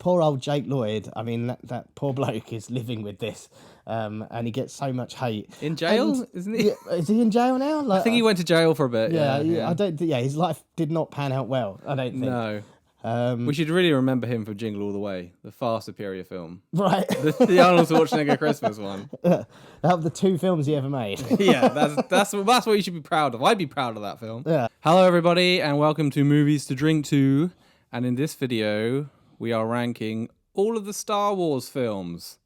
poor old Jake Lloyd. I mean, that poor bloke is living with this, and he gets so much hate in jail, isn't he? Yeah, is he in jail now? Like, I think he went to jail for a bit. Yeah. I don't. Yeah, his life did not pan out well. I don't think. No. We should really remember him for Jingle All the Way, the far superior film. Right. The Arnold Schwarzenegger Christmas one. Out of the 2 films he ever made. Yeah, that's what you should be proud of. I'd be proud of that film. Yeah. Hello, everybody, and welcome to Movies to Drink To. And in this video, we are ranking all of the Star Wars films,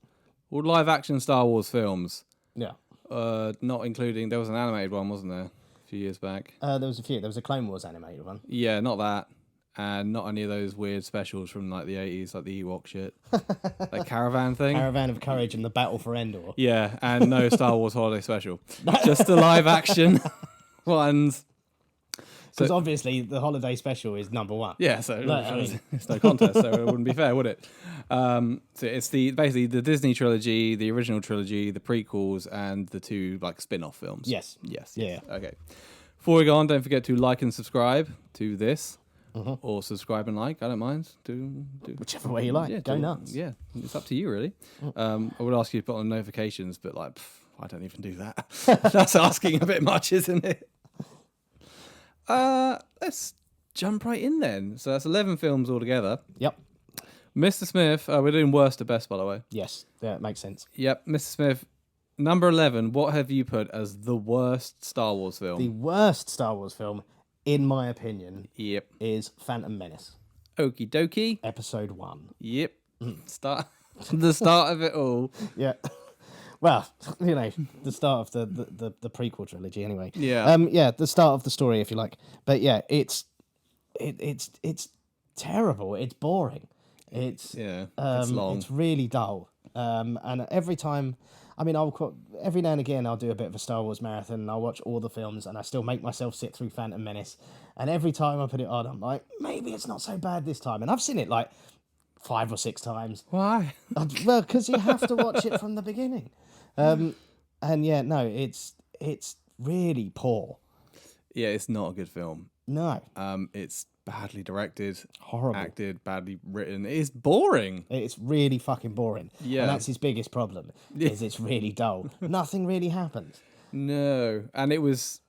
all live-action Star Wars films. Yeah. Not including, there was an animated one, wasn't there, a few years back? There was a few. There was a Clone Wars animated one. Yeah, not that. And not any of those weird specials from like the 80s, like the Ewok shit. Like Caravan thing. Caravan of Courage and the Battle for Endor. Yeah, and no Star Wars Holiday Special. Just the live action ones. Because obviously the holiday special is number 1. Yeah, so it's no contest, so it wouldn't be fair, would it? So it's basically the Disney trilogy, the original trilogy, the prequels, and the 2 like spin-off films. Yes. Yeah. Okay. Before we go on, don't forget to like and subscribe to this. Or subscribe and like, I don't mind. Do whichever way you like. Yeah, Go nuts. Yeah, it's up to you, really. I would ask you to put on notifications, but like, I don't even do that. That's asking a bit much, isn't it? Let's jump right in then. So that's 11 films altogether. Yep. Mr. Smith, we're doing worst to best, by the way. Yes, yeah, it makes sense. Yep, Mr. Smith, number 11, what have you put as the worst Star Wars film? The worst Star Wars film, in my opinion, Yep. is Phantom Menace. Okie dokie. Episode 1. Yep. The start of it all. Yeah. Well, you know, the start of the prequel trilogy, anyway. Yeah. Yeah, the start of the story, if you like. But yeah, it's terrible. It's boring. It's long. It's really dull. And every time, I mean, every now and again I'll do a bit of a Star Wars marathon and I'll watch all the films and I still make myself sit through Phantom Menace. And every time I put it on, I'm like, maybe it's not so bad this time. And I've seen it like 5 or 6 times. Why? Well, because you have to watch it from the beginning. And yeah, no, it's really poor. Yeah, it's not a good film. No. It's badly directed, Horrible. acted, badly written. It's boring. It's really fucking boring. Yeah. And that's his biggest problem, is it's really dull. Nothing really happens. No, and it was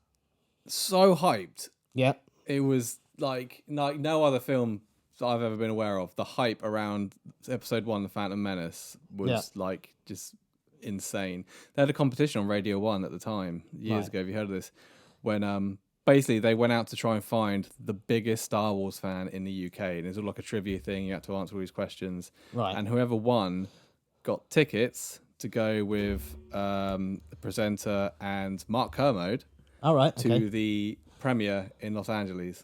so hyped. Yeah. It was like no other film that I've ever been aware of. The hype around episode 1, The Phantom Menace, was like just insane. They had a competition on Radio 1 at the time, years ago. Have you heard of this? When basically they went out to try and find the biggest Star Wars fan in the UK, and it was all like a trivia thing. You had to answer all these questions, Right. and whoever won got tickets to go with the presenter and Mark Kermode All right. to Okay. the premiere in Los Angeles.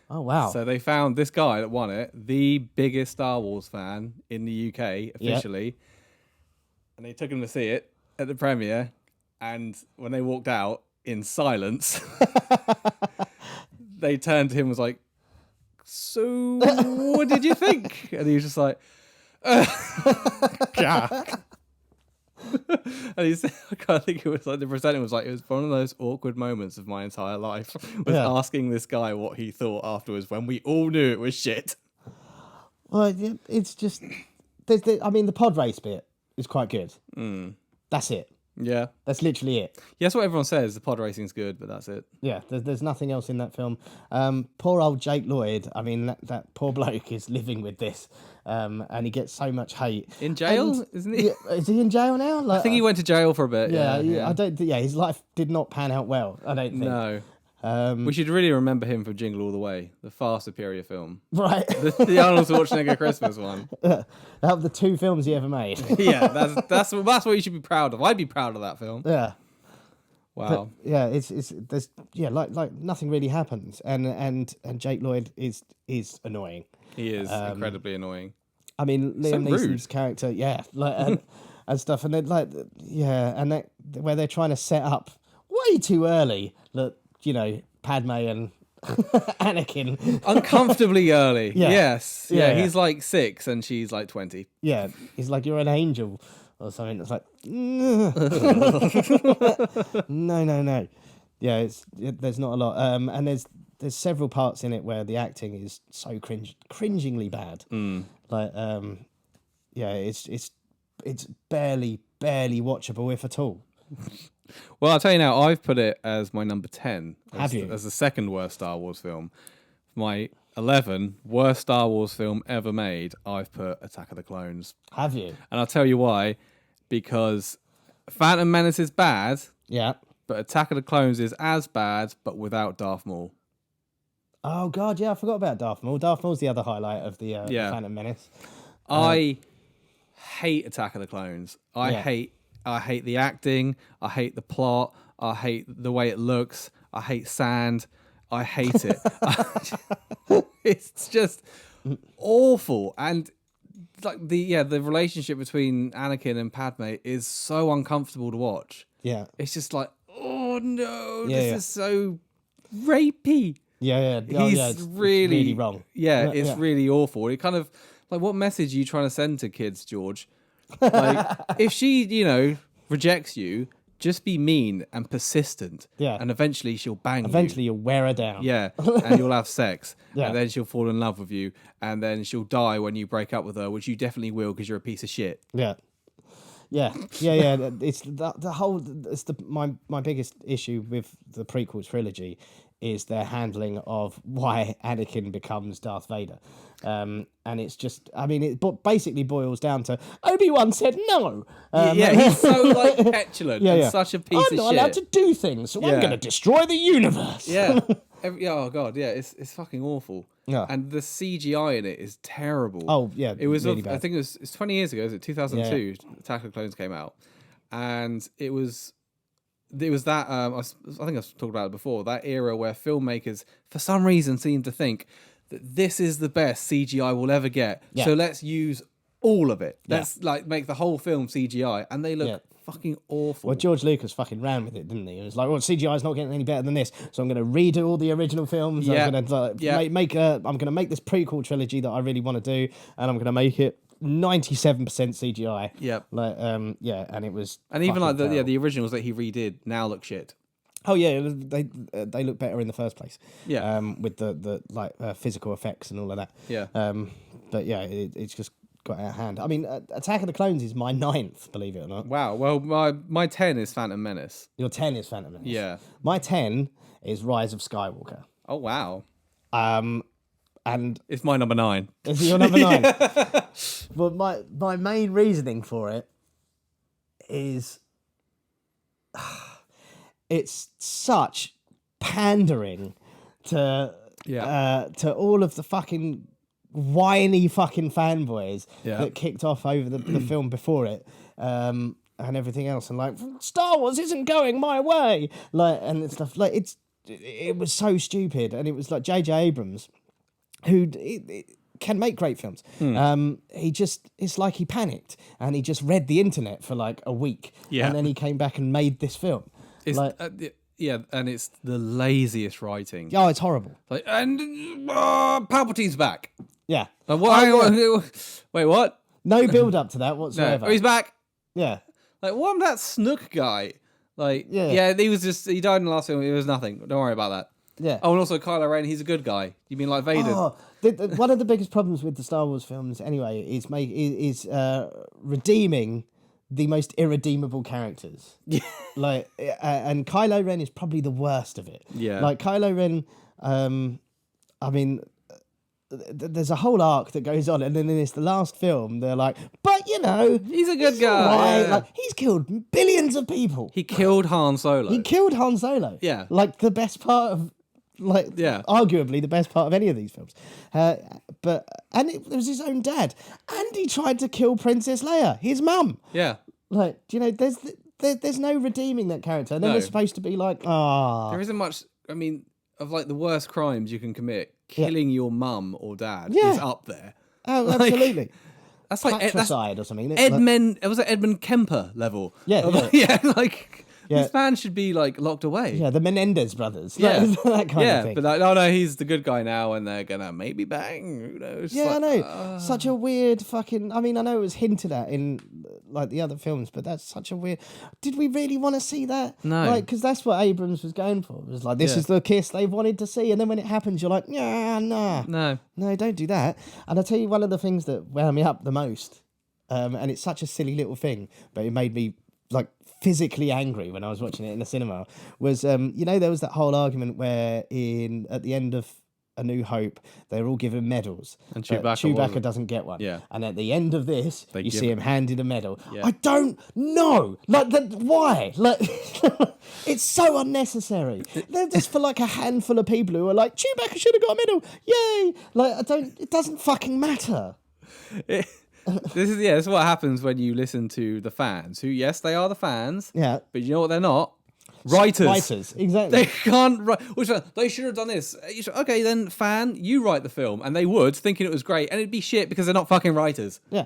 Oh, wow. So they found this guy that won it, the biggest Star Wars fan in the UK officially, and they took him to see it at the premiere. And when they walked out in silence, they turned to him and was like, "So, what did you think?" And he was just like, and he said, I can't think it was like the presenter was like, it was one of those awkward moments of my entire life, was asking this guy what he thought afterwards when we all knew it was shit. Well, it's just, I mean, the pod race bit is quite good. That's it. Yeah. That's literally it. Yeah, that's what everyone says. The pod racing's good, but that's it. Yeah, there's nothing else in that film. Poor old Jake Lloyd. I mean, that poor bloke is living with this, and he gets so much hate. In jail, isn't he? Is he in jail now? Like, I think he went to jail for a bit. Yeah. I don't. Yeah, his life did not pan out well. I don't think. No. We should really remember him for Jingle All the Way, the far superior film. Right. The Arnold Schwarzenegger Christmas one. Out of the 2 films he ever made. Yeah, that's what you should be proud of. I'd be proud of that film. Yeah. Wow. But, yeah, there's like nothing really happens, and Jake Lloyd is annoying. He is incredibly annoying. I mean, Liam So Neeson's character, and stuff, and they're where they're trying to set up way too early that, you know, Padme and Anakin. Uncomfortably early. Yeah. Yes. Yeah. He's like 6 and she's like 20. Yeah, he's like, you're an angel or something. It's like, no. Yeah, there's not a lot. And there's there's several parts in it where the acting is so cringingly bad. Like, yeah, it's barely watchable, if at all. Well, I'll tell you now, I've put it as my number 10. Have you? As the second worst Star Wars film. My 11 worst Star Wars film ever made, I've put Attack of the Clones. Have you? And I'll tell you why. Because Phantom Menace is bad, Yeah. but Attack of the Clones is as bad, but without Darth Maul. Oh, God, yeah, I forgot about Darth Maul. Darth Maul's the other highlight of the Phantom Menace. I hate Attack of the Clones. I hate the acting. I hate the plot. I hate the way it looks. I hate sand. I hate it. It's just awful. And like the relationship between Anakin and Padme is so uncomfortable to watch. Yeah. It's just like, oh no, Yeah, this is so rapey. Yeah. Oh, He's it's really wrong. Yeah, it's really awful. It kind of like, what message are you trying to send to kids, George? Like, if she, rejects you, just be mean and persistent. Yeah. And eventually she'll bang Eventually you. you'll wear her down. Yeah. And you'll have sex. Yeah. And then she'll fall in love with you. And then she'll die when you break up with her, which you definitely will because you're a piece of shit. Yeah. It's the whole. It's my biggest issue with the prequel trilogy is their handling of why Anakin becomes Darth Vader, and it's just. I mean, it basically boils down to Obi-Wan said no. He's so like petulant and such a piece of shit. I'm not allowed to do things, so I'm going to destroy the universe. Yeah. Oh god, yeah, it's fucking awful. Yeah. And the CGI in it is terrible. Oh yeah, it was. really bad. I think it's 20 years ago. Is it 2002? Attack of the Clones came out, and it was that. I think I've talked about it before. That era where filmmakers, for some reason, seem to think that this is the best CGI we'll ever get. Yeah. So let's use all of it. Let's like make the whole film CGI, and they look fucking awful. Well, George Lucas fucking ran with it, didn't he? It was like, well, CGI is not getting any better than this, so I'm going to redo all the original films. Yeah. I'm going to I'm going to make this prequel trilogy that I really want to do, and I'm going to make it 97% CGI. Yep. Like, and it was. And even like terrible. the originals that he redid now look shit. Oh yeah, they look better in the first place. Yeah. With the physical effects and all of that. Yeah. But yeah, it's just got out of hand. I mean, Attack of the Clones is my 9th, believe it or not. Wow. Well, my 10 is Phantom Menace. Your 10 is Phantom Menace. Yeah. My 10 is Rise of Skywalker. Oh wow. And It's my number 9. is it your number 9? But my main reasoning for it is it's such pandering to all of the fucking whiny fucking fanboys that kicked off over the film before it, and everything else, and like, Star Wars isn't going my way, like, and stuff like it was so stupid, and it was like J.J. Abrams, who can make great films. It's like he panicked and he just read the internet for like a week, and then he came back and made this film. It's and it's the laziest writing. Oh, it's horrible. Like, and Palpatine's back. Yeah. Wait, what? No build up to that No. whatsoever. Oh, he's back. Yeah. Like, what? That Snook guy. Like, Yeah. he died in the last film. It was nothing. Don't worry about that. Yeah. Oh, and also Kylo Ren, he's a good guy. You mean like Vader? Oh, one of the biggest problems with the Star Wars films, anyway, is redeeming the most irredeemable characters. Yeah. Like, and Kylo Ren is probably the worst of it. Yeah. Like Kylo Ren, I mean, there's a whole arc that goes on, and then in the last film, they're like, but He's a good guy. Right. Yeah. Like, he's killed billions of people. He killed Han Solo. He killed Han Solo. Yeah. Like the best part of, arguably the best part of any of these films. And it was his own dad. And he tried to kill Princess Leia, his mum. Yeah. Like, there's no redeeming that character. And then they're supposed to be like, There isn't much, I mean, of like the worst crimes you can commit. Killing your mum or dad is up there. Oh, Like, absolutely. That's like Patricide or something. It was at Edmund Kemper level. Yeah. This man should be like locked away. Yeah, the Menendez brothers. Yeah. That kind of thing. But like, no, he's the good guy now, and they're gonna maybe bang. Who knows? Yeah, like, I know. Such a weird fucking. I mean, I know it was hinted at in like the other films, but that's such a weird. Did we really want to see that? No. Like, because that's what Abrams was going for. It was like, this is the kiss they wanted to see, and then when it happens, you're like, yeah, nah, No. don't do that. And I'll tell you one of the things that wound me up the most, and it's such a silly little thing, but it made me like physically angry when I was watching it in the cinema. Was there was that whole argument where at the end of A New Hope, they're all given medals. And but Chewbacca doesn't get one. Yeah. And at the end of this, you see him handed a medal. Yeah. I don't know. Like, why? Like, it's so unnecessary. They're just for like a handful of people who are like, Chewbacca should have got a medal. Yay. Like, it doesn't fucking matter. This is what happens when you listen to the fans, who, yes, they are the fans. Yeah. But you know what they're not? Writers, exactly. They can't write. They should have done this. Okay, then, fan, you write the film, and they would, thinking it was great, and it'd be shit because they're not fucking writers. Yeah,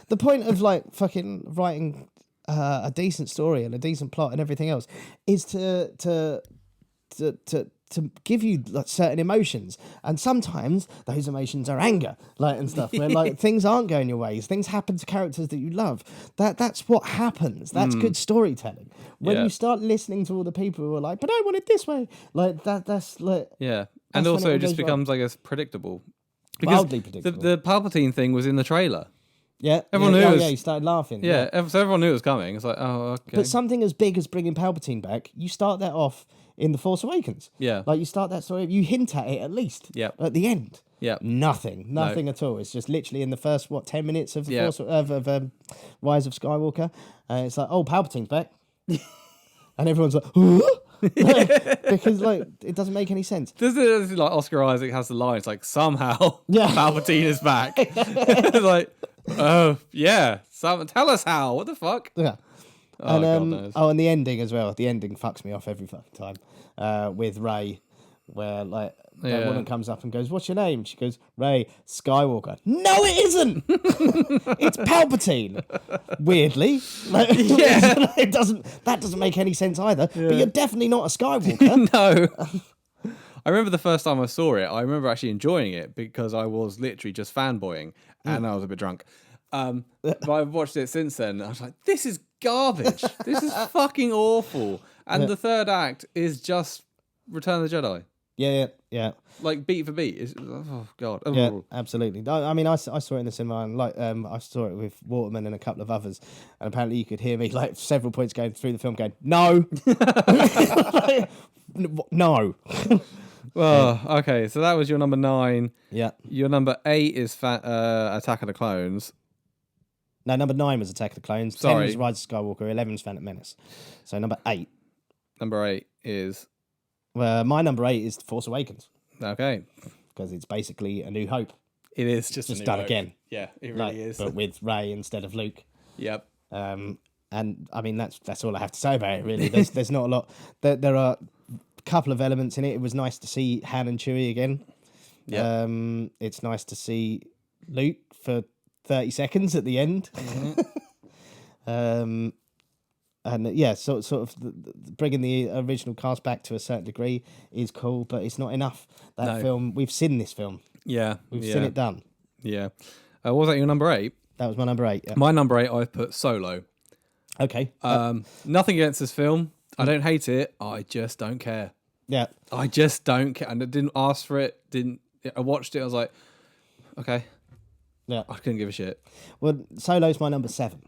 the point of like fucking writing a decent story and a decent plot and everything else is to give you like certain emotions, and sometimes those emotions are anger, like and stuff. Where like things aren't going your ways, things happen to characters that you love. That's what happens. That's good storytelling. When you start listening to all the people who are like, "But I want it this way," like that's like and also it just becomes I guess predictable. Because wildly predictable. The Palpatine thing was in the trailer. Yeah, everyone knew. You started laughing. So everyone knew it was coming. It's like, oh, okay. But something as big as bringing Palpatine back, you start that off in The Force Awakens. Yeah. Like, you start that story, you hint at it at least. Yeah. At the end. Yeah. Nothing at all. It's just literally in the first, 10 minutes of the Force, Rise of Skywalker. It's like, oh, Palpatine's back. And everyone's like, huh? Because, like, it doesn't make any sense. This is like Oscar Isaac has the line. It's like, somehow Palpatine is back. It's like, oh, yeah. Tell us how. What the fuck? Yeah. Oh, and, God knows. and the ending as well. The ending fucks me off every fucking time. With Rey, where like that woman comes up and goes, "What's your name?" She goes, "Rey Skywalker." No, it isn't. It's Palpatine. Weirdly, like, it doesn't. That doesn't make any sense either. Yeah. But you're definitely not a Skywalker. No. I remember the first time I saw it. I remember actually enjoying it because I was literally just fanboying and I was a bit drunk. But I've watched it since then. And I was like, this is garbage. This is fucking awful. And the third act is just Return of the Jedi. Yeah. Like beat for beat. Oh God. Oh. Yeah, absolutely. I mean, I saw it in the cinema, and like I saw it with Waterman and a couple of others, and apparently you could hear me like several points going through the film going, no, no. Well, okay. So that was your number 9. Yeah. Your number 8 is Attack of the Clones. No, number 9 was Attack of the Clones. Sorry. 10 was Rise of Skywalker. 11 was Phantom Menace. So number 8. Number 8 is... my number 8 is Force Awakens. Okay. Because it's basically A New Hope. It is just done Hope. again. Yeah, it really is. But with Rey instead of Luke. Yep. And I mean, that's all I have to say about it, really. There's not a lot. There are a couple of elements in it. It was nice to see Han and Chewie again. Yeah. It's nice to see Luke for 30 seconds at the end. Mm-hmm. And yeah, sort of bringing the original cast back to a certain degree is cool, but it's not enough. Film, we've seen this film. Yeah. We've seen it done. Yeah. What was that, your number 8? That was my number 8. Yeah. My number 8, I've put Solo. Okay. Nothing against this film. I don't hate it. I just don't care. Yeah. I just don't care. And I didn't ask for it. I watched it. I was like, okay. Yeah. I couldn't give a shit. Well, Solo's my number 7.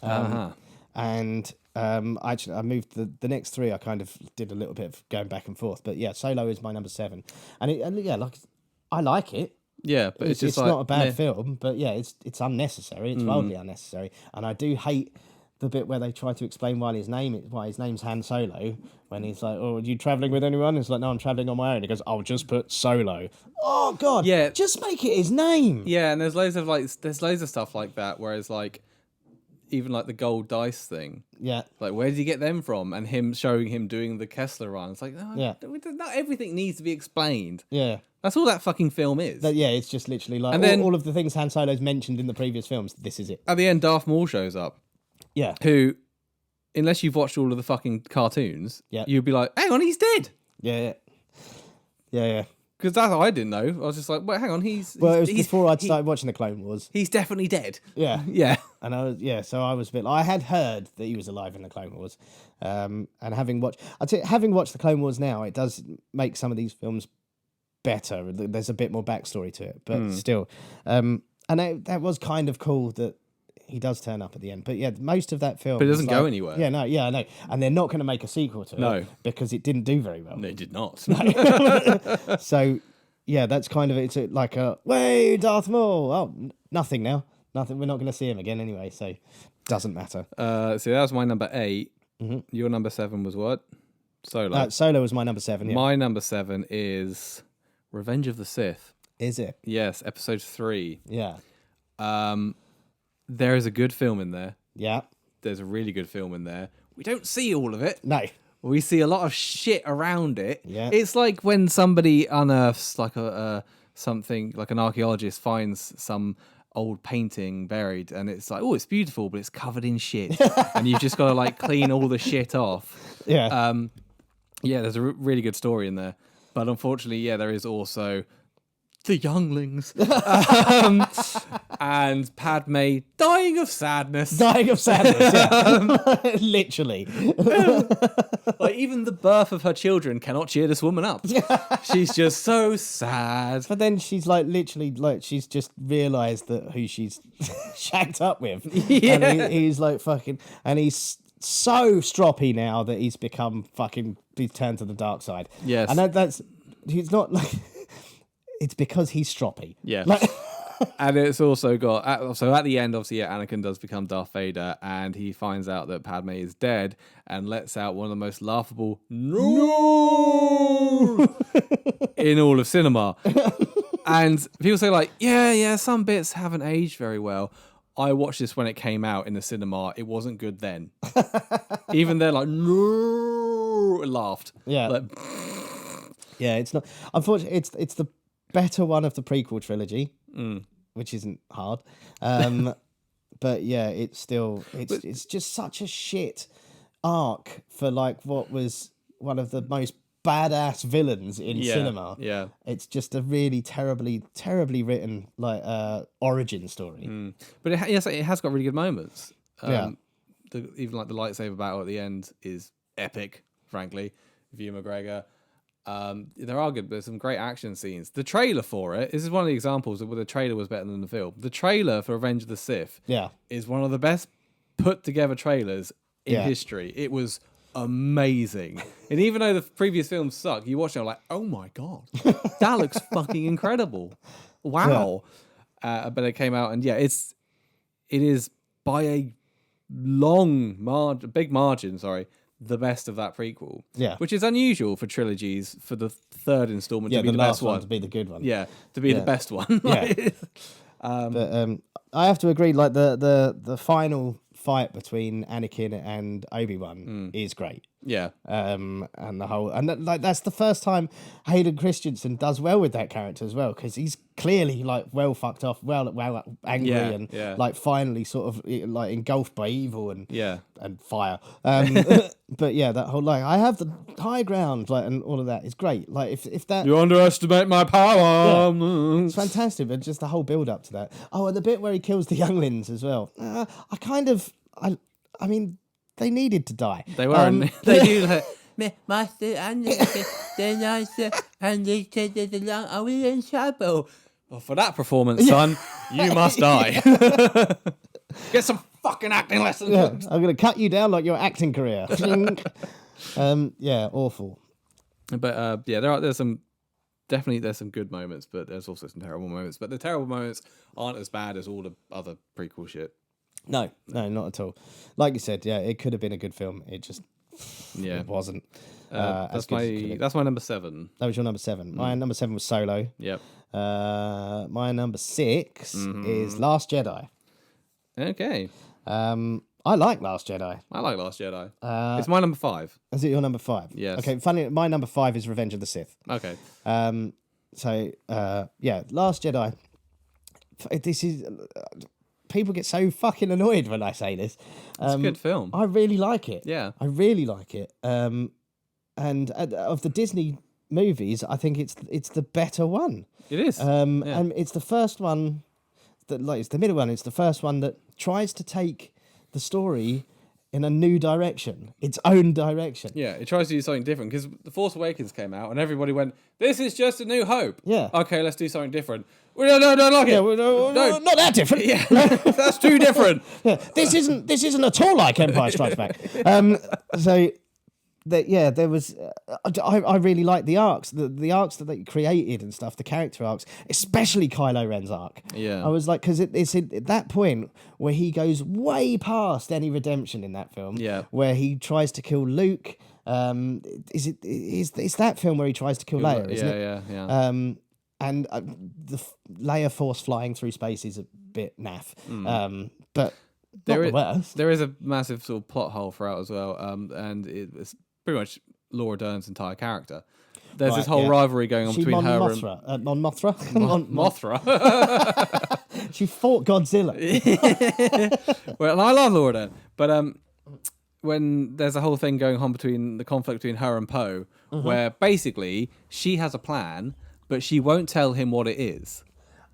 Uh-huh. And actually, I moved the next 3. I kind of did a little bit of going back and forth, but yeah, Solo is my number 7, like I like it. Yeah, but it's just like, not a bad film, but yeah, it's unnecessary. It's wildly unnecessary, and I do hate the bit where they try to explain why his name's Han Solo when he's like, "Oh, are you traveling with anyone?" It's like, "No, I'm traveling on my own." He goes, "I'll just put Solo." Oh God, yeah, just make it his name. Yeah, and there's loads of stuff like that. Whereas like, even like the gold dice thing. Yeah. Like, where did he get them from? And him showing him doing the Kessler run. It's like, not everything needs to be explained. Yeah. That's all that fucking film is. It's just literally like, and then, all of the things Han Solo's mentioned in the previous films, this is it. At the end, Darth Maul shows up. Yeah. Who, unless you've watched all of the fucking cartoons, you'd be like, hang on, he's dead. Yeah. Because that's what I didn't know. I was just like, wait, hang on, it was before I'd started watching the Clone Wars. He's definitely dead. Yeah, Yeah. And so I was a bit. I had heard that he was alive in the Clone Wars, and having watched the Clone Wars now, it does make some of these films better. There's a bit more backstory to it, but still, and that was kind of cool that he does turn up at the end. But yeah, most of that film, But it doesn't go anywhere. Yeah, no, I know, and they're not going to make a sequel to it because it didn't do very well. No, it did not. So yeah, that's kind of it's like a way Darth Maul. Oh, nothing now. Nothing. We're not going to see him again anyway, so doesn't matter. So that was my number 8. Mm-hmm. Your number 7 was what? Solo. Solo was my number 7. Yeah. My number 7 is Revenge of the Sith. Is it? Yes, episode 3. Yeah. There is a good film in there. Yeah. There's a really good film in there. We don't see all of it. No. We see a lot of shit around it. Yeah. It's like when somebody unearths like something, like an archaeologist finds some old painting buried, and it's like, oh, it's beautiful, but it's covered in shit, and you've just got to like clean all the shit off. Yeah. Yeah. There's a really good story in there, but unfortunately, yeah, there is also the younglings, and Padme dying of sadness. Yeah. Literally. Like, even the birth of her children cannot cheer this woman up. She's just so sad. But then she's like literally like she's just realised that who she's shacked up with. Yeah. And he's like fucking, and he's so stroppy now that he's become fucking, he's turned to the dark side. Yes. And that's, he's not like, it's because he's stroppy. Yeah. Like, and it's also got, so at the end, obviously, yeah, Anakin does become Darth Vader, and he finds out that Padme is dead and lets out one of the most laughable no in all of cinema. And people say like, yeah, some bits haven't aged very well. I watched this when it came out in the cinema. It wasn't good then. Even they're like, no, laughed. Yeah. Like, yeah, it's not, unfortunately, it's the better one of the prequel trilogy, which isn't hard. But yeah, it's just such a shit arc for like what was one of the most badass villains in cinema. Yeah. It's just a really terribly written like origin story. But it has got really good moments. Yeah. Even like the lightsaber battle at the end is epic, frankly. View McGregor. There are good, there's some great action scenes. The trailer for it, this is one of the examples where the trailer was better than the film. The trailer for Revenge of the Sith is one of the best put together trailers in history. It was amazing. And even though the previous films suck, you watch it, like, oh my God, that looks fucking incredible. Wow. Yeah. But it came out, and it is by a big margin, the best of that prequel. Yeah. Which is unusual for trilogies, for the third installment to be the best one. To be the good one. Yeah, to be the best one. Yeah. But I have to agree, like the final fight between Anakin and Obi-Wan is great. Yeah. And the whole, and that's the first time Hayden Christensen does well with that character as well, because he's clearly like well fucked off, well angry, and like finally sort of like engulfed by evil and fire. But yeah, that whole like, I have the high ground, like, and all of that is great. Like if that, you underestimate my power. Yeah, it's fantastic, but just the whole build up to that. Oh, and the bit where he kills the younglings as well. I mean, they needed to die. They were. They do like, Master and then I said, and they said there's a long, are we in trouble? well, for that performance, son, you must die. Get some fucking acting lessons. Yeah, I'm going to cut you down like your acting career. Yeah, awful. But there's some good moments, but there's also some terrible moments. But the terrible moments aren't as bad as all the other prequel shit. No, not at all. Like you said, it could have been a good film. It just it wasn't. That's my number 7. That was your number 7. My number 7 was Solo. Yep. My number 6 is Last Jedi. Okay. I like Last Jedi. I like Last Jedi. It's my number 5. Is it your number 5? Yes. Okay, funny, my number 5 is Revenge of the Sith. Okay. Last Jedi. This is... people get so fucking annoyed when I say this. It's a good film. I really like it. Yeah. I really like it. And of the Disney movies, I think it's the better one. It is. And it's the first one it's the middle one. It's the first one that tries to take the story in a new direction, its own direction. Yeah, it tries to do something different because The Force Awakens came out and everybody went, "This is just A New Hope." Yeah. Okay, let's do something different. Well, no, don't like it. Yeah, well, No. not that different. Yeah, that's too different. Yeah, this isn't at all like Empire Strikes Back. So that there was. I really like the arcs, the arcs that they created and stuff, the character arcs, especially Kylo Ren's arc. Yeah. I was like, because it's at that point where he goes way past any redemption in that film. Yeah. Where he tries to kill Luke. It's that film where he tries to kill Leia, isn't it? Yeah. And the Leia force flying through space is a bit naff. But There not is, the worst. there is a massive sort of plot hole throughout as well, and it's pretty much Laura Dern's entire character. There's this Right, whole yeah. rivalry going on She between her and Mon Mothra. Mothra. She fought Godzilla. Well, and I love Laura Dern, but when there's a whole thing going on between the conflict between her and Poe, where basically she has a plan, but she won't tell him what it is.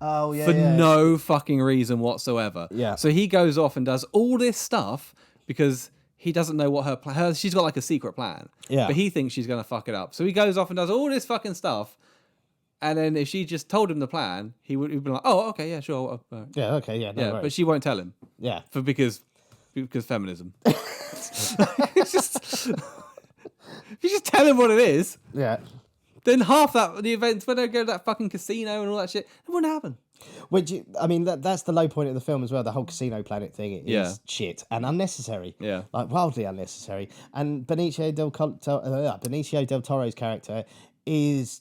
Oh yeah, For no fucking reason whatsoever. Yeah. So he goes off and does all this stuff because he doesn't know what her plan. She's got like a secret plan. Yeah. But he thinks she's gonna fuck it up. So he goes off and does all this fucking stuff. And then if she just told him the plan, he would be like, "Oh, okay, yeah, sure." Yeah, okay, yeah, no yeah, worries. but she won't tell him yeah, because feminism. It's just if you just tell him what it is, yeah. then half the events when they go to that fucking casino and all that shit, it wouldn't happen. Which I mean, that's the low point of the film as well. The whole Casino Planet thing is Yeah. shit and unnecessary. Yeah. like wildly unnecessary. And Benicio del Toro's character is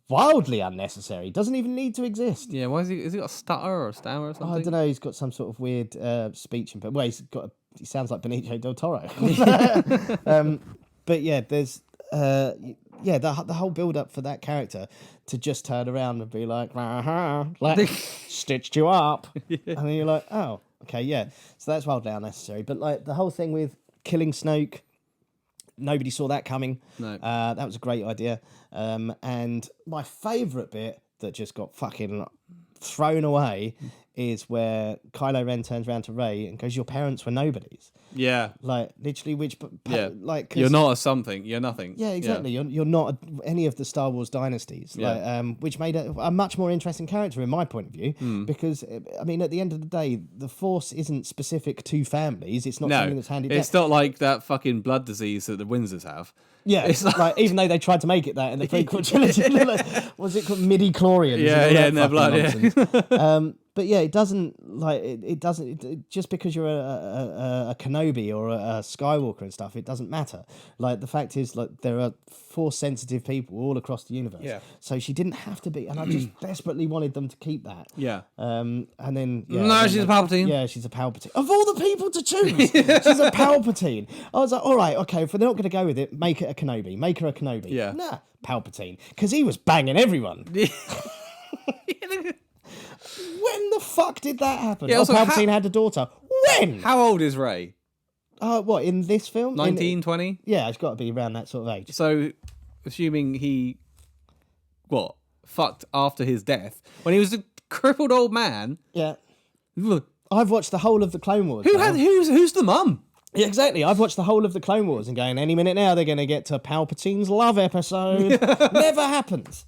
wildly unnecessary. Doesn't even need to exist. Yeah, why is he? Has he got a stutter or a stammer or something? I don't know. He's got some sort of weird speech impediment. Well, he sounds like Benicio del Toro. But yeah, there's the whole build up for that character to just turn around and be like stitched you up, and then you're like, oh, okay, yeah. So that's wildly unnecessary. But like the whole thing with killing Snoke, nobody saw that coming. No. That was a great idea. And my favourite bit that just got fucking thrown away is where Kylo Ren turns around to Rey and goes, "Your parents were nobodies." Yeah. Like literally, like 'cause- You're not a something. You're nothing. Yeah, exactly. You're not any of the Star Wars dynasties. Yeah. Like, which made a much more interesting character in my point of view. Because I mean, at the end of the day, the Force isn't specific to families. It's not something No, that's handed down. it's not like that fucking blood disease that the Windsors have. Yeah, It's like even though they tried to make it that in the prequel trilogy, like, was it called midi-chlorians? Yeah, in their blood. Yeah. But yeah, it doesn't like it doesn't just because you're a Kenobi or a Skywalker and stuff. It doesn't matter. Like the fact is, like there are Force sensitive people all across the universe. Yeah. So she didn't have to be, and I just desperately wanted them to keep that. Yeah. And then No, she's a Palpatine. Yeah, she's a Palpatine. Of all the people to choose, she's a Palpatine. I was like, all right, okay, if they're not going to go with it, make it a Kenobi. Make her a Kenobi. Yeah. Nah, Palpatine, because he was banging everyone. When the fuck did that happen? Yeah, also, Palpatine had a daughter. When? How old is Rey? What, in this film? 19, 20? Yeah, it's got to be around that sort of age. So, assuming he, fucked after his death, when he was a crippled old man. Yeah. Look, I've watched the whole of the Clone Wars. who's the mum? Yeah, exactly. I've watched the whole of the Clone Wars and going, any minute now they're going to get to Palpatine's love episode. Never happens.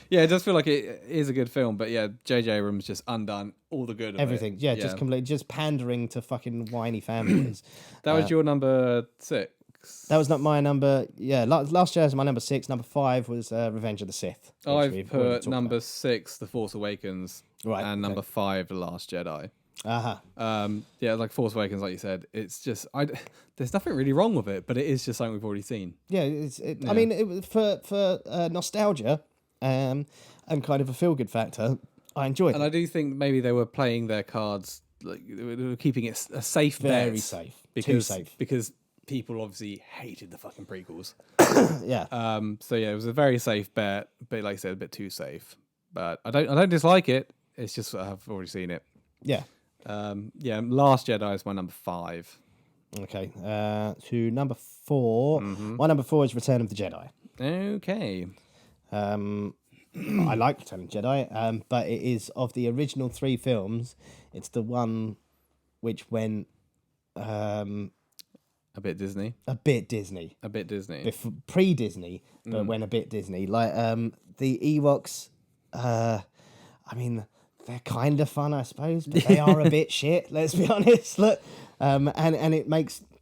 Yeah, it does feel like it is a good film, but yeah, J.J. Abrams just undone all the good of Everything. it. Yeah, just completely, just pandering to fucking whiny families. That was your number 6. That was not my number. Yeah, Last Jedi is my number 6. Number 5 was Revenge of the Sith. which I've we've already put talked number about. 6, The Force Awakens, Right, and okay. number 5, The Last Jedi. Uh-huh. Yeah, like Force Awakens, like you said, it's just there's nothing really wrong with it, but it is just something we've already seen. Yeah, I mean, it was for nostalgia and kind of a feel-good factor, I enjoyed And it. I do think maybe they were playing their cards, like they were keeping it a safe Very bet. safe. Because, Too safe. Because people obviously hated the fucking prequels. Yeah. So yeah, it was a very safe bet, but like I said, a bit too safe. But I don't dislike it. It's just I've already seen it. Yeah. Yeah, Last Jedi is my number 5. Okay. To number 4. My number 4 is Return of the Jedi. Okay. I like Return of the Jedi, but it is of the original 3 films. It's the one which went A bit Disney. a bit Disney, A bit Disney. pre-Disney, but went a bit Disney. Like the Ewoks. I mean, they're kind of fun, I suppose, but they are a bit shit. Let's be honest. Look, and it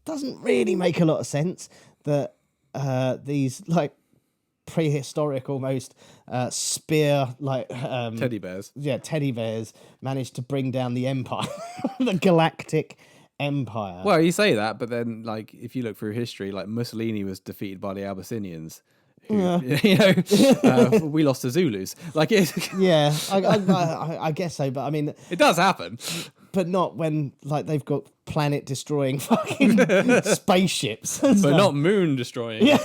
doesn't really make a lot of sense that these like prehistoric almost spear like Teddy bears. teddy bears managed to bring down the empire, the galactic empire. Well, you say that, but then, like, if you look through history, like Mussolini was defeated by the Abyssinians. Who, we lost to Zulus. Like, Yeah, I guess so, but I mean, it does happen. but not when like they've got planet destroying fucking spaceships, But not moon destroying. Yeah.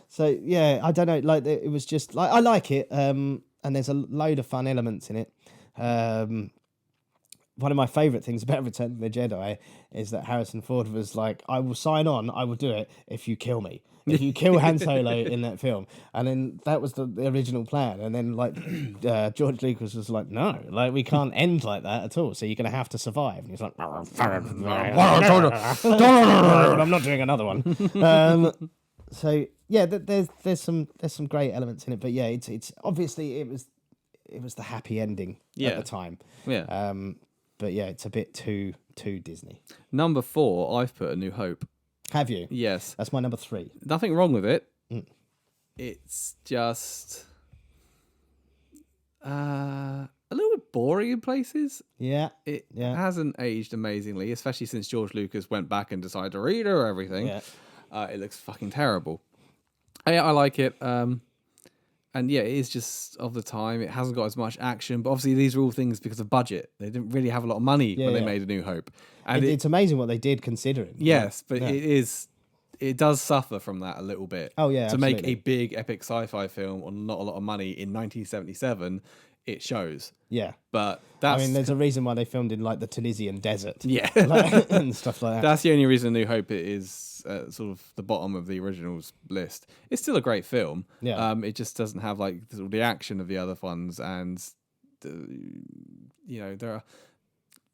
So yeah, I don't know. Like it was just like I like it, and there's a load of fun elements in it. One of my favourite things about Return of the Jedi is that Harrison Ford was like, "I will sign on. I will do it if you kill me. If you kill Han Solo in that film." And then that was the original plan. And then like George Lucas was like, "No, like we can't end like that at all. So you're gonna have to survive." And he's like, "I'm not doing another one." So yeah, there's some great elements in it, but yeah, it's obviously it was the happy ending at the time. Yeah. But yeah, it's a bit too Disney. Number 4, I've put A New Hope. Have you? Yes. That's my number 3. Nothing wrong with it. It's just a little bit boring in places. Yeah. It hasn't aged amazingly, especially since George Lucas went back and decided to redo everything. Yeah. It looks fucking terrible. I like it. And yeah, it is just of the time. It hasn't got as much action, but obviously these are all things because of budget. They didn't really have a lot of money when they made A New Hope. And it's amazing what they did considering. Yes, but it does suffer from that a little bit. Oh yeah, to absolutely. make a big epic sci-fi film on not a lot of money in 1977, it shows. Yeah. But that's... I mean, there's a reason why they filmed in like the Tunisian desert. Yeah. And stuff like that. That's the only reason A New Hope is sort of the bottom of the originals list. It's still a great film. Yeah. It just doesn't have like the action of the other ones, and there are...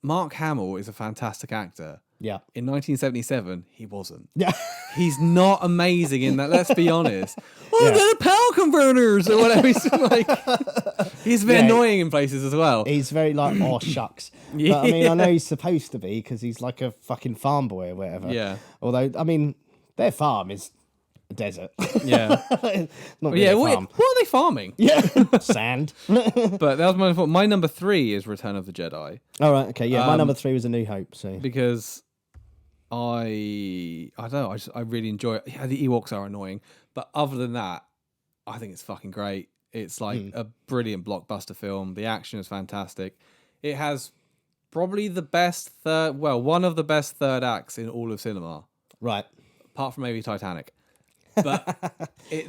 Mark Hamill is a fantastic actor. Yeah. In 1977, he wasn't. Yeah. He's not amazing in that. Let's be honest. The power converters or whatever. He's a bit annoying in places as well. He's very like, oh shucks. Yeah. But I mean, I know he's supposed to be because he's like a fucking farm boy or whatever. Yeah. Although, I mean, their farm is a desert. Yeah. Not really a farm. What are they farming? Yeah. Sand. But that was my number 3 is Return of the Jedi. All right. Okay. Yeah. My number 3 was A New Hope. So because I don't know. I really enjoy it. Yeah, the Ewoks are annoying, but other than that, I think it's fucking great. It's like a brilliant blockbuster film. The action is fantastic. It has probably the best one of the best third acts in all of cinema. Right. Apart from maybe Titanic. But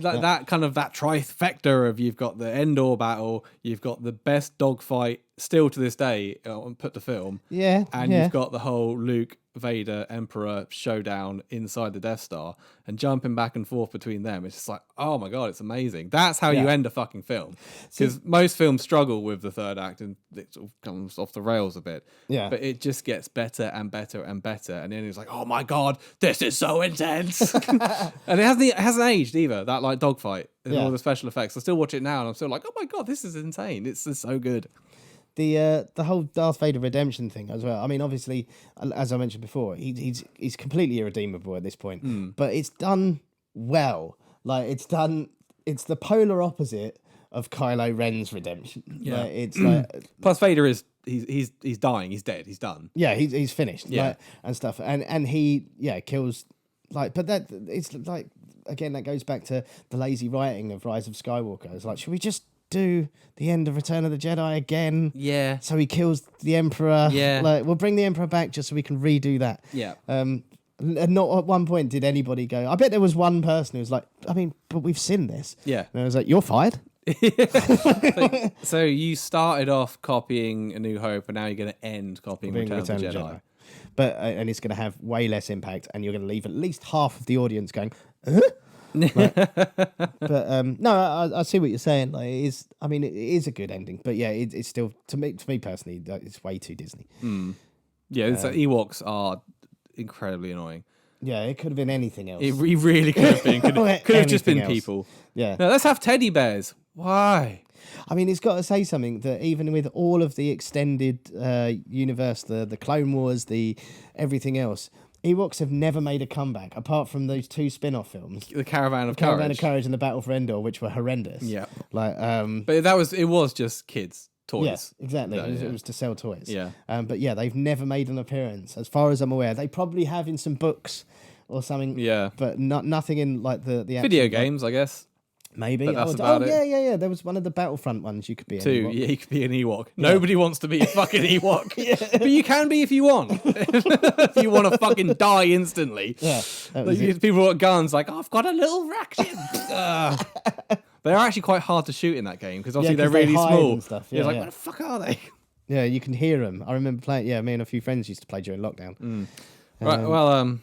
that kind of that trifecta of you've got the Endor battle, you've got the best dogfight still to this day put to film. Yeah. And you've got the whole Luke, Vader, Emperor showdown inside the Death Star and jumping back and forth between them. It's just like, oh my God, it's amazing. That's how you end a fucking film. Because most films struggle with the third act and it sort of comes off the rails a bit. Yeah. But it just gets better and better and better. And then it's like, oh my God, this is so intense. And it hasn't aged either, that like dogfight and all the special effects. I still watch it now and I'm still like, oh my God, this is insane. It's just so good. The whole Darth Vader redemption thing as well. I mean, obviously, as I mentioned before, he's completely irredeemable at this point. But it's done well. Like it's the polar opposite of Kylo Ren's redemption. Yeah, like, it's like plus Vader is he's dying. He's dead. He's done. Yeah, he's finished. Yeah, like, and stuff. And he kills like. But that it's like again that goes back to the lazy writing of Rise of Skywalker. It's like, should we just do the end of Return of the Jedi again? Yeah. So he kills the Emperor. Yeah. Like, we'll bring the Emperor back just so we can redo that. Yeah. And not at one point did anybody go, I bet there was one person who was like, I mean, but we've seen this. Yeah. And I was like, you're fired. So you started off copying A New Hope and now you're going to end copying Return of the Jedi. But and it's going to have way less impact and you're going to leave at least half of the audience going, huh? No, I see what you're saying. Like, it is. I mean, it is a good ending, but yeah, it's still to me personally, it's way too Disney. Yeah, Ewoks are incredibly annoying. Yeah, it could have been anything else. It really could have been. Could have just been Anything else. people. Yeah. No, let's have teddy bears. Why? I mean, it's got to say something that even with all of the extended universe, the Clone Wars, the everything else, Ewoks have never made a comeback apart from those 2 spin-off films. The Caravan of Caravan of Courage and the Battle for Endor, which were horrendous. Yeah. Like, But it was just kids toys. yes, exactly. No, It was to sell toys. Yeah. But yeah, they've never made an appearance, as far as I'm aware. They probably have in some books or something. Yeah. But nothing in like the actual, Video games, I guess. Maybe. But that's about it. Yeah. There was one of the Battlefront ones you could be. 2, Ewok. yeah, you could be an Ewok. Nobody wants to be a fucking Ewok. But you can be if you want. If you want to fucking die instantly. Yeah. That was it. People with guns like, oh, I've got a little Raxian. They're actually quite hard to shoot in that game because obviously 'cause they're they really hide small. and stuff. You're Yeah, like, yeah. where the fuck are they? Yeah, you can hear them. I remember playing. Yeah, me and a few friends used to play during lockdown. Right, well,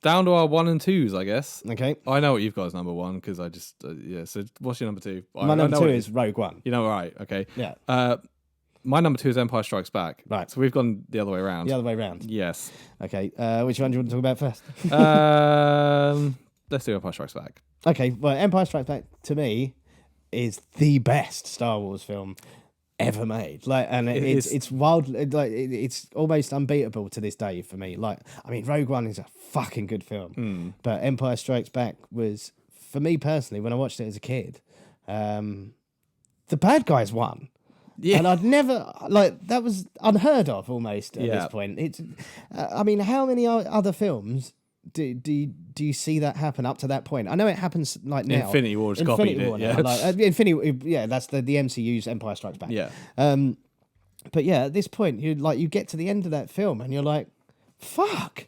down to our 1 and 2s, I guess. Okay. I know what you've got as number 1 because I just, yeah. So what's your number 2? My number 2 is Rogue One. You know, right, okay. Yeah. My number 2 is Empire Strikes Back. Right. So we've gone the other way around. The other way round. Yes. Okay. Which one do you want to talk about first? Let's do Empire Strikes Back. Okay. Well, Empire Strikes Back to me is the best Star Wars film ever made. Like, and it's wild. Like, it's almost unbeatable to this day for me. Like, I mean, Rogue One is a fucking good film, but Empire Strikes Back was, for me personally, when I watched it as a kid, the bad guys won. Yeah. And I'd never, like, that was unheard of almost at Yeah. this point. It's, I mean, how many other films do you see that happen up to that point? I know it happens like now. Infinity War just copied it. War Yeah. now, like, Infinity, yeah, that's the MCU's Empire Strikes Back. Yeah. But yeah, at this point, you get to the end of that film and you're like, fuck.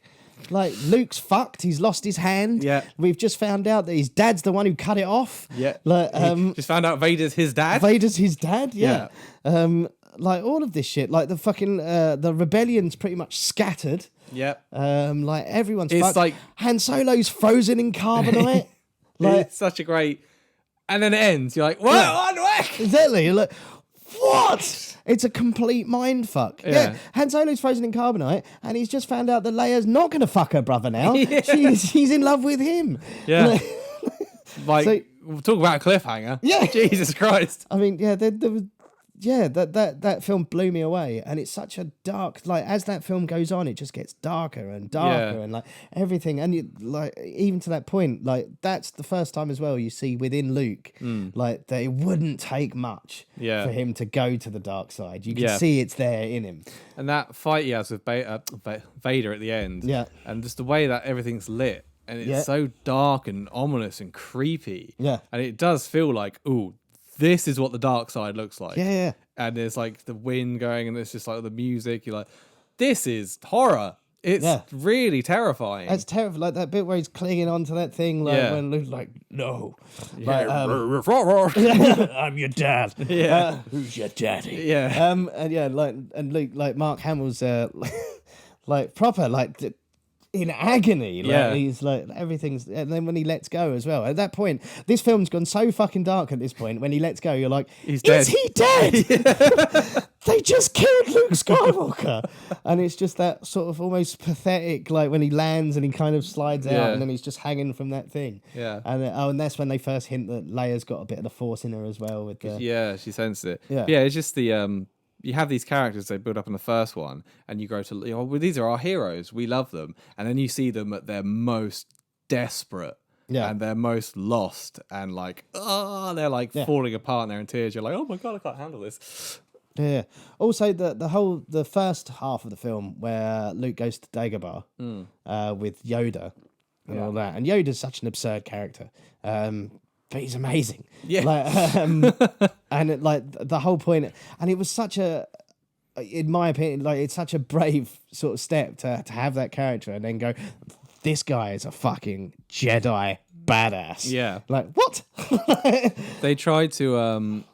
Like, Luke's fucked. He's lost his hand. Yeah. We've just found out that his dad's the one who cut it off. Yeah. Like, Just found out Vader's his dad. Vader's his dad. Yeah. Like, all of this shit. Like, the fucking the rebellion's pretty much scattered. Yeah. Like, everyone's It's fucked. like- Han Solo's frozen in carbonite. Like, It's such a great. And then it ends. You're like, what? exactly. You're like, what? It's a complete mind fuck. Yeah. Han Solo's frozen in carbonite, and he's just found out that Leia's not going to fuck her brother now. Yeah. She's in love with him. Yeah. Like, So- we'll talk about a cliffhanger. Yeah. Jesus Christ. I mean, yeah, there was, yeah, that film blew me away, and it's such a dark. Like, as that film goes on, it just gets darker and darker, Yeah. and like everything, and you, like, even to that point, like, that's the first time as well you see within Luke, like, that it wouldn't take much Yeah. for him to go to the dark side. You can Yeah. see it's there in him. And that fight he has with Vader at the end. Yeah. And just the way that everything's lit. And it's Yeah. so dark and ominous and creepy. Yeah. And it does feel like, ooh, this is what the dark side looks like. Yeah. And there's like the wind going and it's just like the music. You're like, this is horror. It's Yeah. really terrifying. That's terrible. Like that bit where he's clinging onto that thing, like Yeah. when Luke's like, "No, Yeah. I'm your dad. Yeah. Who's your daddy?" Yeah. And yeah, like, and Luke, like, Mark Hamill's, like, proper, like, in agony. Like, Yeah. he's like, everything's, and then when he lets go as well. At that point, this film's gone so fucking dark at this point. When he lets go, you're like, He's dead. Is he dead? They just killed Luke Skywalker. And it's just that sort of almost pathetic, like when he lands and he kind of slides out, Yeah. and then he's just hanging from that thing. Yeah. And and that's when they first hint that Leia's got a bit of the Force in her as well. With the, Yeah, she sensed it. Yeah. Yeah, it's just the you have these characters they build up in the first one, and you grow to well, these are our heroes. We love them, and then you see them at their most desperate. Yeah. And they're most lost, and like, they're like falling apart, and they're in tears. You're like, oh my god, I can't handle this. Yeah. Also, the first half of the film where Luke goes to Dagobah with Yoda and all that, and Yoda's such an absurd character, but he's amazing. Yeah. Like, and it, like the whole point, and it was such a, in my opinion, like it's such a brave sort of step to have that character and then go, this guy is a fucking Jedi badass. Yeah. Like, what? They tried to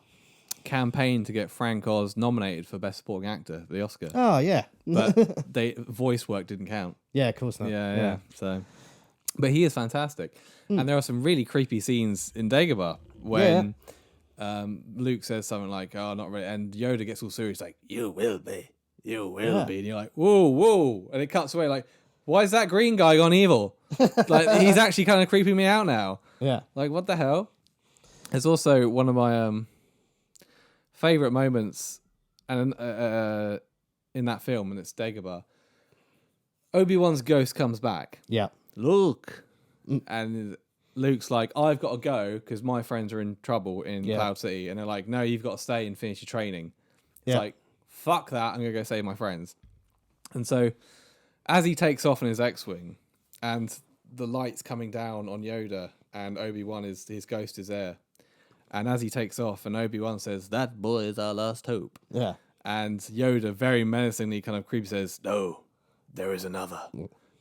campaign to get Frank Oz nominated for Best Supporting Actor for the Oscar, Oh, yeah. but voice work didn't count. Yeah, of course not. Yeah. So But he is fantastic. And there are some really creepy scenes in Dagobah when Luke says something like, "Oh, not really," and Yoda gets all serious, like, "You will be, you will be," and you're like, "Whoa, whoa!" And it cuts away, like, "Why is that green guy gone evil? Like, he's actually kind of creeping me out now." Yeah. Like, what the hell? It's also one of my favorite moments, and in that film, and it's Dagobah. Obi-Wan's ghost comes back. Yeah. Luke. And Luke's like, "I've got to go because my friends are in trouble in Cloud City." And they're like, "No, you've got to stay and finish your training." It's like, fuck that, I'm going to go save my friends. And so as he takes off in his X-Wing and the light's coming down on Yoda and Obi-Wan, his ghost is there. And as he takes off and Obi-Wan says, "That boy is our last hope." Yeah. And Yoda very menacingly kind of creepy says, "No, there is another."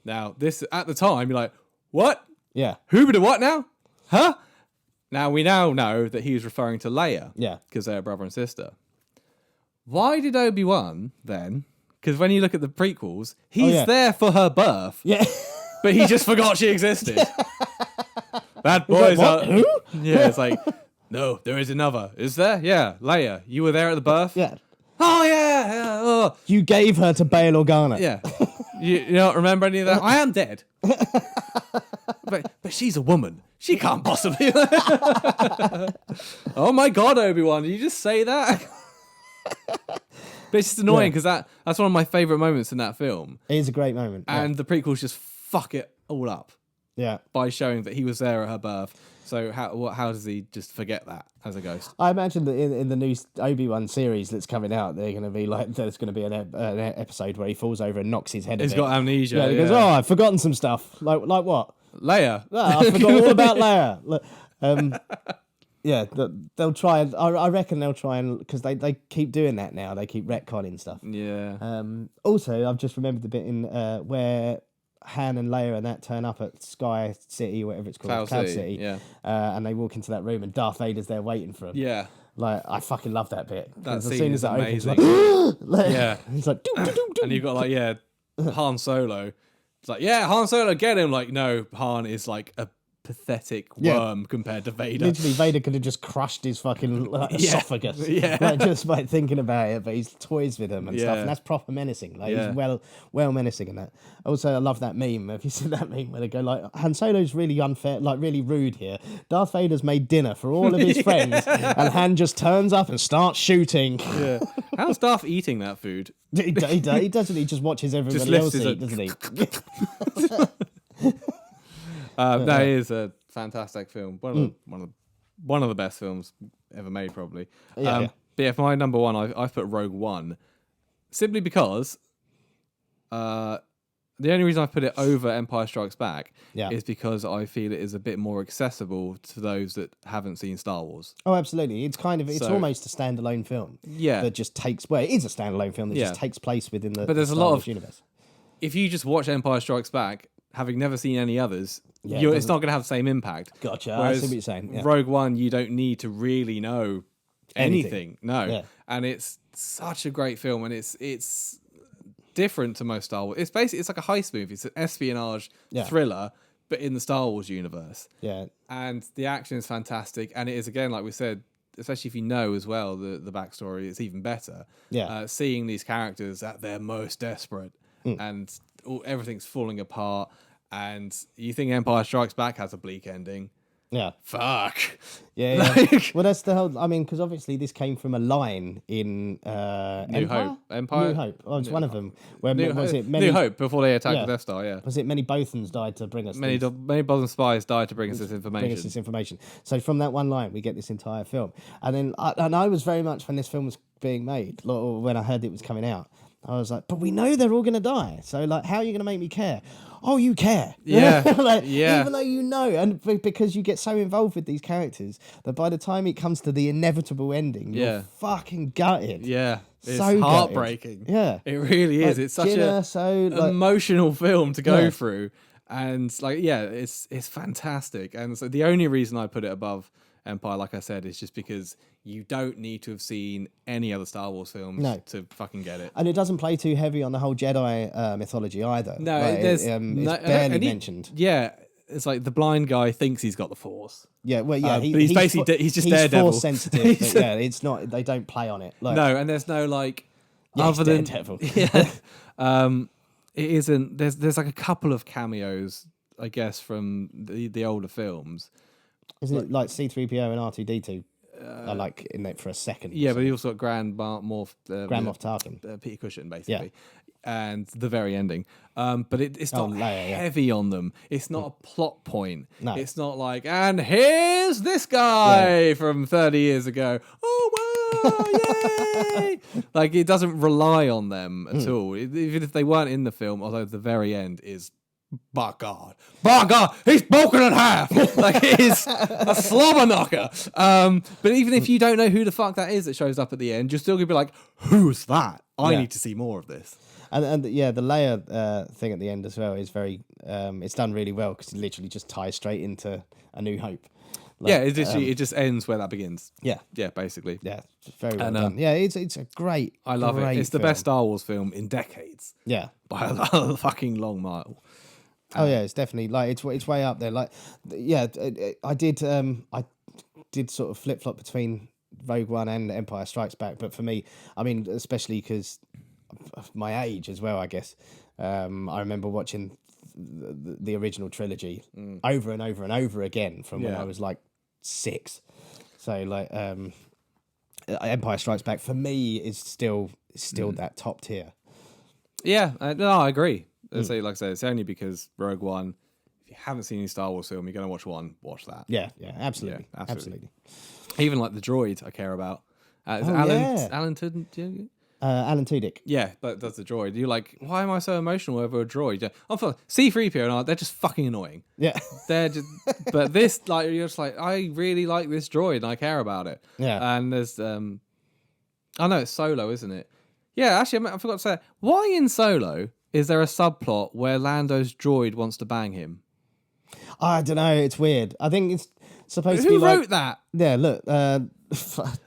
Now, this, at the time, you're like, what? Yeah. Who did what now? Huh? Now, we now know that he was referring to Leia. Yeah. Because they're brother and sister. Why did Obi-Wan then? Because when you look at the prequels, he's there for her birth. Yeah. But he just forgot she existed. That boy's Who? Yeah, it's like, no, there is another. Is there? Yeah, Leia. You were there at the birth? Yeah. Oh, yeah. Oh. You gave her to Bail Organa. Yeah. You don't remember any of that? I am dead. But she's a woman. She can't possibly. Oh my God, Obi-Wan, did you just say that? But it's just annoying because that's one of my favorite moments in that film. It is a great moment. And the prequels just fuck it all up Yeah. by showing that he was there at her birth. So how does he just forget that as a ghost? I imagine that in the new Obi-Wan series that's coming out, they're going to be like, there's going to be an episode where he falls over and knocks his head. He's a bit. got amnesia. Yeah, he goes, "Oh, I've forgotten some stuff." Like what? Leia. Oh, I forgot all about Leia. Yeah, they'll try. I reckon they'll try and, because they keep doing that now. They keep retconning stuff. Yeah. Also, I've just remembered the bit in where Han and Leia and that turn up at Sky City, whatever it's called, Cloud City. Yeah. And they walk into that room and Darth Vader's there waiting for them. Yeah. Like, I fucking love that bit. That As scene soon is as that opens, amazing. like, Yeah. He's like, doom, doom, doom, doom. And you've got like, Han Solo. It's like, yeah, Han Solo, get him. Like, no, Han is like a pathetic worm compared to Vader. Literally, Vader could have just crushed his fucking esophagus. Yeah. Like, just by thinking about it, but he's toys with him and stuff, and that's proper menacing. Like, he's well menacing in that. Also, I love that meme. Have you seen that meme where they go like, "Han Solo's really unfair, like really rude here. Darth Vader's made dinner for all of his friends, and Han just turns up and starts shooting." Yeah. How's Darth eating that food? He doesn't. He just watches everybody else eat, doesn't he? That is a fantastic film. One of the best films ever made, probably. But yeah, for my number one, I've put Rogue One, simply because the only reason I've put it over Empire Strikes Back is because I feel it is a bit more accessible to those that haven't seen Star Wars. Oh, absolutely. It's almost a standalone film. Yeah. That just takes, well, it is a standalone film that just takes place within the But there's Star a lot Wars of universe. If you just watch Empire Strikes Back, having never seen any others, Yeah, it's not going to have the same impact. Gotcha. Whereas I see what you're saying. Yeah. Rogue One, you don't need to really know anything. No. Yeah. And it's such a great film, and it's different to most Star Wars. It's like a heist movie. It's an espionage thriller, but in the Star Wars universe. Yeah. And the action is fantastic, and it is, again, like we said, especially if you know as well the backstory, it's even better. Yeah. Seeing these characters at their most desperate and everything's falling apart, and you think Empire Strikes Back has a bleak ending. Yeah. Fuck. Yeah. Well, that's the whole. I mean, because obviously this came from a line in New Hope. Empire? New Hope. Oh, it's one of them. Where New many Hope before they attacked the Death Star. Yeah. Was it many Bothans died to bring us Many Boston spies died to bring us this information. So from that one line, we get this entire film. And then, I was very much, when this film was being made, or when I heard it was coming out, I was like, but we know they're all going to die. So, like, how are you going to make me care? Oh, you care. Yeah. Even though you know, and because you get so involved with these characters that by the time it comes to the inevitable ending, you're fucking gutted. Yeah. It's so heartbreaking. Gutted. Yeah. It really is. It's such an emotional film to go through. And, like, it's fantastic. And so the only reason I put it above Empire, like I said, is just because you don't need to have seen any other Star Wars films to fucking get it. And it doesn't play too heavy on the whole Jedi mythology either. No, it's barely mentioned. Yeah, it's like the blind guy thinks he's got the Force. Yeah, well, yeah, but he's basically he's just Daredevil. Force sensitive, but yeah, it's not. They don't play on it. Like, No, and there's no like yeah, other than Daredevil. yeah, it isn't. There's like a couple of cameos, I guess, from the older films. Isn't it like C-3PO and R2-D2 are like in it for a second? Yeah, but you also got Grand Moff Tarkin, Peter Cushing, basically. And the very ending. But it's not Leia, yeah. heavy on them. It's not a plot point. No. It's not like, and here's this guy from 30 years ago. Oh, wow, yay! Like, it doesn't rely on them at all. Even if they weren't in the film, although the very end is, by God, he's broken in half. Like, it is a slobber knocker. But even if you don't know who the fuck that is that shows up at the end, you're still going to be like, who's that? I need to see more of this. And yeah, the Leia thing at the end as well is very. It's done really well because it literally just ties straight into A New Hope. Like, Yeah, it just ends where that begins. Yeah, Yeah, basically. yeah, it's very well done. Yeah, it's a great. I love it. great It's the film. best Star Wars film in decades Yeah. by a fucking long mile. Oh yeah, it's definitely like it's way up there. Like, yeah, I did sort of flip flop between Rogue One and Empire Strikes Back, but for me, I mean, especially because of my age as well, I guess. I remember watching the original trilogy over and over and over again from when I was like 6. So like, Empire Strikes Back for me is still that top tier. Yeah, no, I agree. Like I say, it's only because Rogue One. If you haven't seen any Star Wars film, you're going to watch one. Watch that. Yeah, absolutely, Yeah, absolutely. Even like the droid, I care about. Is it Alan Tudyk? Alan Tudyk. Yeah, but that's the droid. You're like, why am I so emotional over a droid? Yeah, I'm fine. C-3PO and they're just fucking annoying. Yeah, They're just, but this, like, you're just like, I really like this droid and I care about it. Yeah. And there's, I know it's Solo, isn't it? Yeah, actually, I forgot to say, why in Solo is there a subplot where Lando's droid wants to bang him? I don't know. It's weird. I think it's supposed to Who be wrote like, that? yeah, look,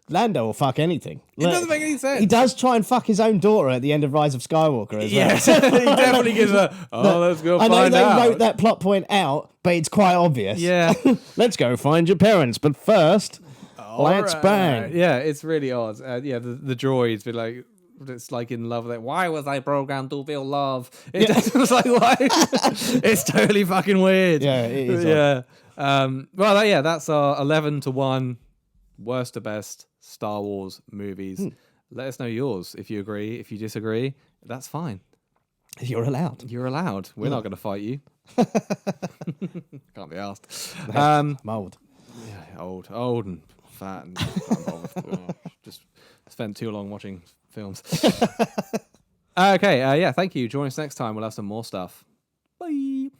Lando will fuck anything. It doesn't make any sense. He does try and fuck his own daughter at the end of Rise of Skywalker as well. Yes, he definitely gives a, let's go I know find they out. wrote that plot point out, but it's quite obvious. Yeah. Let's go find your parents, but first, let's Alright. bang. Yeah, it's really odd. Yeah, the droids be like, it's like in love with it. Why was I programmed to feel love? It's like, why? It's totally fucking weird. Yeah, it is. Yeah. Well, that's our 11-1 worst to best Star Wars movies. Let us know yours if you agree. If you disagree, that's fine. You're allowed. You're allowed. We're not going to fight you. Can't be asked. Mold. Yeah, old and fat and can't bother. Just spent too long watching films. Okay, thank you. Join us next time. We'll have some more stuff. Bye.